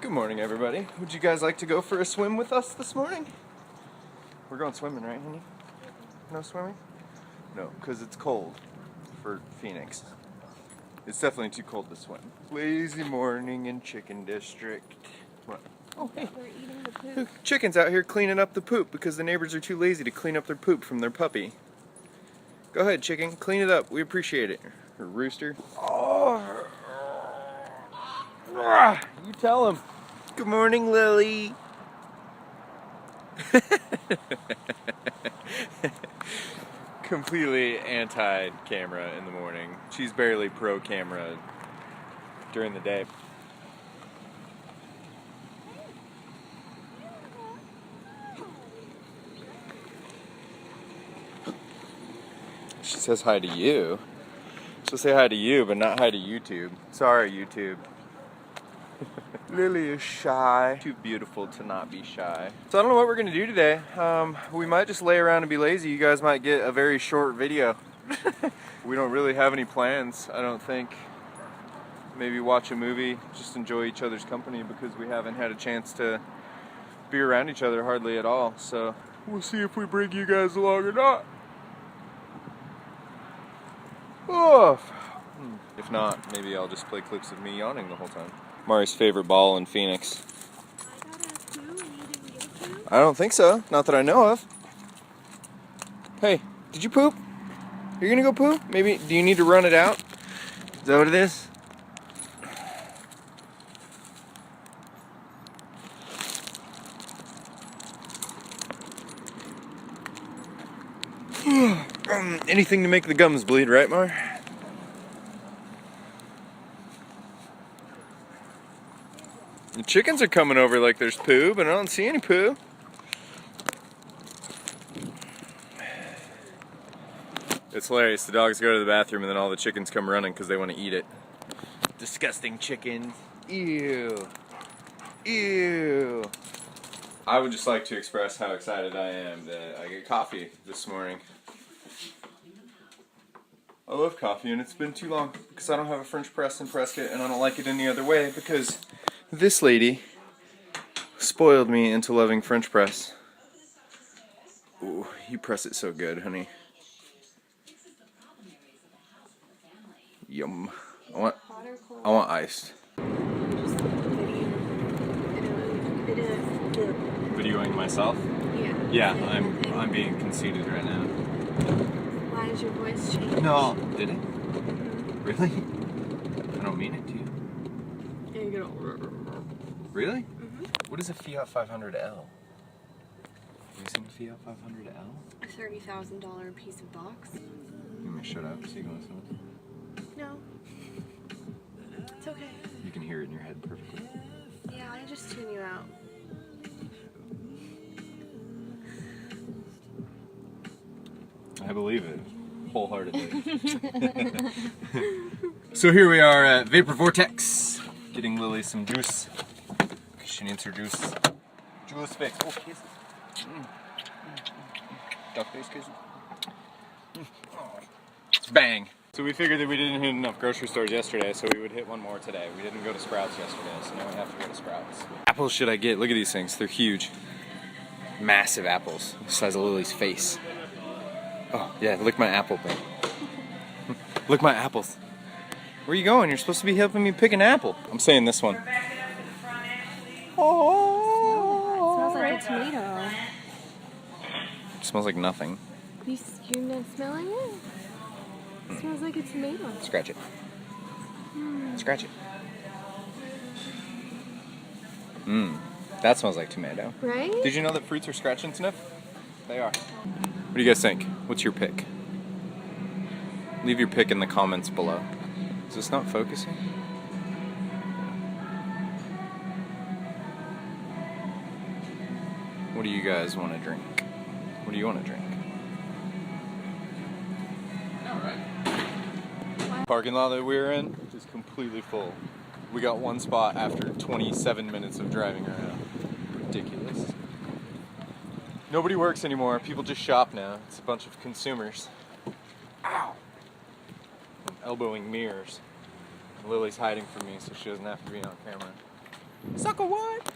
Good morning, everybody. Would you guys like to go for a swim with us this morning? We're going swimming, right, honey? No swimming? No, because it's cold for Phoenix. It's definitely too cold to swim. Lazy morning in Chicken District. What? Oh, hey. We're eating the poop. Chicken's out here cleaning up the poop because the neighbors are too lazy to clean up their poop from their puppy. Go ahead, chicken. Clean it up. We appreciate it. Or rooster. Oh. You tell him. Good morning, Lily. Completely anti-camera in the morning. She's barely pro-camera during the day. She says hi to you. She'll say hi to you, but not hi to YouTube. Sorry, YouTube. Lily is shy. Too beautiful to not be shy. So I don't know what we're gonna do today. We might just lay around and be lazy. You guys might get a very short video. We don't really have any plans, I don't think. Maybe watch a movie, just enjoy each other's company because we haven't had a chance to be around each other hardly at all. So we'll see if we bring you guys along or not. Oh. If not, maybe I'll just play clips of me yawning the whole time. Mari's favorite ball in Phoenix. I got a poo and you didn't get a poo? I don't think so. Not that I know of. Hey, did you poop? You're gonna go poo? Maybe, do you need to run it out? Is that what it is? Anything to make the gums bleed, right, Mar? The chickens are coming over like there's poo, but I don't see any poo. It's hilarious. The dogs go to the bathroom and then all the chickens come running because they want to eat it. Disgusting chickens. Ew. Ew. I would just like to express how excited I am that I get coffee this morning. I love coffee and it's been too long because I don't have a French press in Prescott and I don't like it any other way because this lady spoiled me into loving French press. Ooh, you press it so good, honey. Yum. I want iced. Videoing myself? Yeah. Yeah, I'm being conceited right now. Why did your voice change? No, did it? Mm-hmm. Really? I don't mean it to. Yeah, you get all... Really? Mm-hmm. What is a Fiat 500L? Have you seen a Fiat 500L? A $30,000 piece of box? You may shut up so you can listen. No. It's okay. You can hear it in your head perfectly. Yeah, I just tune you out. I believe it wholeheartedly. So here we are at Vapor Vortex, getting Lily some juice. She needs her juice. Juice fix. Oh, kisses. Duck face kisses. Oh. Bang. So we figured that we didn't hit enough grocery stores yesterday, so we would hit one more today. We didn't go to Sprouts yesterday, so now we have to go to Sprouts. Apples should I get? Look at these things. They're huge. Massive apples. The size of Lily's face. Oh, yeah, lick my apple, bro. Lick my apples. Where are you going? You're supposed to be helping me pick an apple. I'm saying this one. Oh, it smells like a tomato. It smells like nothing. You're not smelling it? It smells like a tomato. Scratch it. Scratch it. That smells like tomato. Right? Did you know that fruits are scratch and sniff? They are. What do you guys think? What's your pick? Leave your pick in the comments below. Is this not focusing? What do you guys want to drink? What do you want to drink? Parking lot that we were in is completely full. We got one spot after 27 minutes of driving around. Ridiculous. Nobody works anymore. People just shop now. It's a bunch of consumers. Ow! I'm elbowing mirrors. Lily's hiding from me so she doesn't have to be on camera. Sucker what?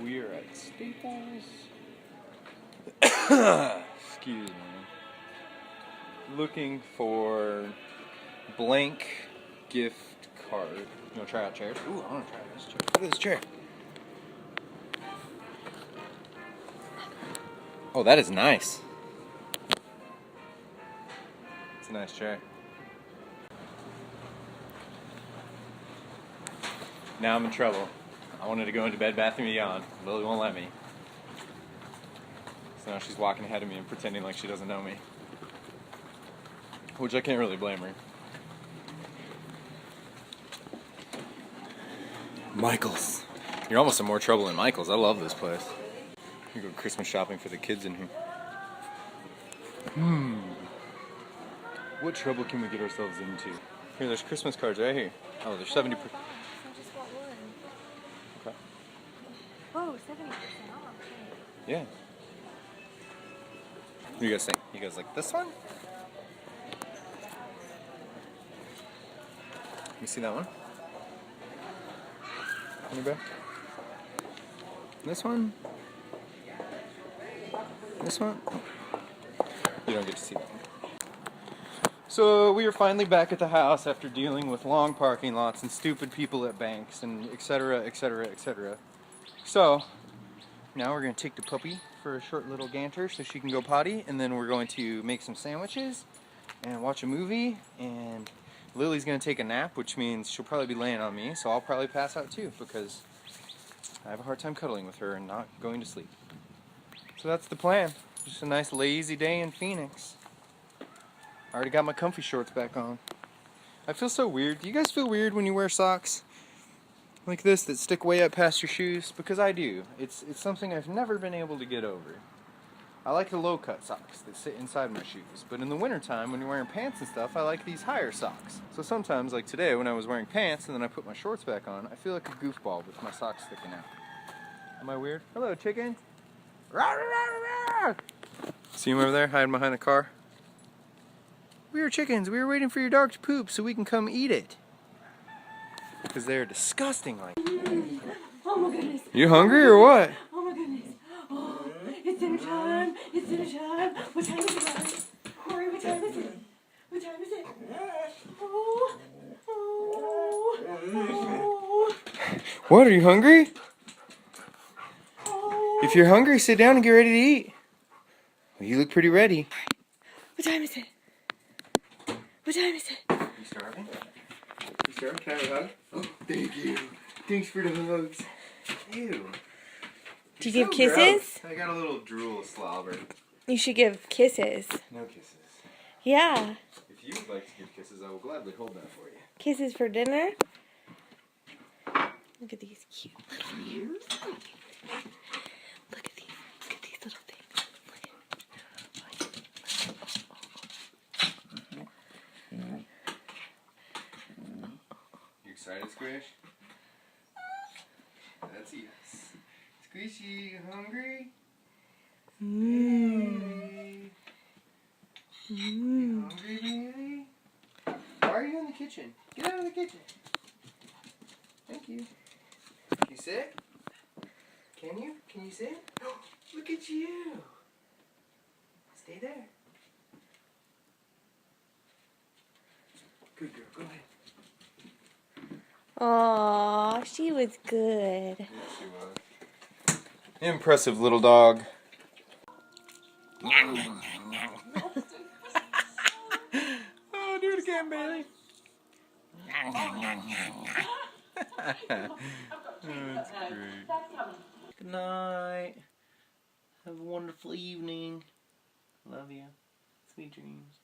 We're at Staples. Excuse me. Looking for blank gift card. You wanna try out chairs? Ooh, I wanna try this chair. Look at this chair. Oh, that is nice. It's a nice chair. Now I'm in trouble. I wanted to go into Bed Bath & Beyond. Lily won't let me. So now she's walking ahead of me and pretending like she doesn't know me. Which I can't really blame her. Michael's. You're almost in more trouble than Michael's. I love this place. You go Christmas shopping for the kids in here. What trouble can we get ourselves into? Here, there's Christmas cards right here. Oh, there's 70%. I just bought one. Okay. Oh, 70% off. Yeah. What do you guys think? You guys like this one? You see that one? On your back? This one? This one? You don't get to see that one. So we are finally back at the house after dealing with long parking lots and stupid people at banks and etc, etc, etc. So now we're going to take the puppy for a short little ganter so she can go potty, and then we're going to make some sandwiches and watch a movie, and Lily's going to take a nap, which means she'll probably be laying on me, so I'll probably pass out too because I have a hard time cuddling with her and not going to sleep. So that's the plan. Just a nice lazy day in Phoenix. I already got my comfy shorts back on. I feel so weird. Do you guys feel weird when you wear socks like this that stick way up past your shoes? Because I do. It's something I've never been able to get over. I like the low-cut socks that sit inside my shoes, but in the wintertime when you're wearing pants and stuff, I like these higher socks. So sometimes, like today when I was wearing pants and then I put my shorts back on, I feel like a goofball with my socks sticking out. Am I weird? Hello, chicken. See him over there hiding behind the car? We are chickens. We were waiting for your dog to poop so we can come eat it. Because they're disgusting like. Oh my goodness. You hungry or what? Oh my goodness. Oh, it's dinner time. It's dinner time. What time is it, guys? Corey, what time is it? What time is it? Oh. What, are you hungry? Oh. If you're hungry, sit down and get ready to eat. Well, you look pretty ready. What time is it? What time is it? You starving? You starving? Can I have a hug? Oh, thank you. Thanks for the hugs. Ew. Do you give So kisses? gross. I got a little drool slobber. You should give kisses. No kisses. Yeah. If you would like to give kisses, I will gladly hold that for you. Kisses for dinner? Look at these cute little ears. Look at these little things. You excited, Squish? That's a yes. Squishy, you hungry? Mmm. You hungry, baby? Why are you in the kitchen? Get out of the kitchen. Thank you. Can you sit? Can you? Can you sit? Look at you. Stay there. Good girl, go ahead. Aw, she was good. Yes, she was. Impressive little dog. Oh, do it again, Bailey. That's great. Good night. Have a wonderful evening. Love you. Sweet dreams.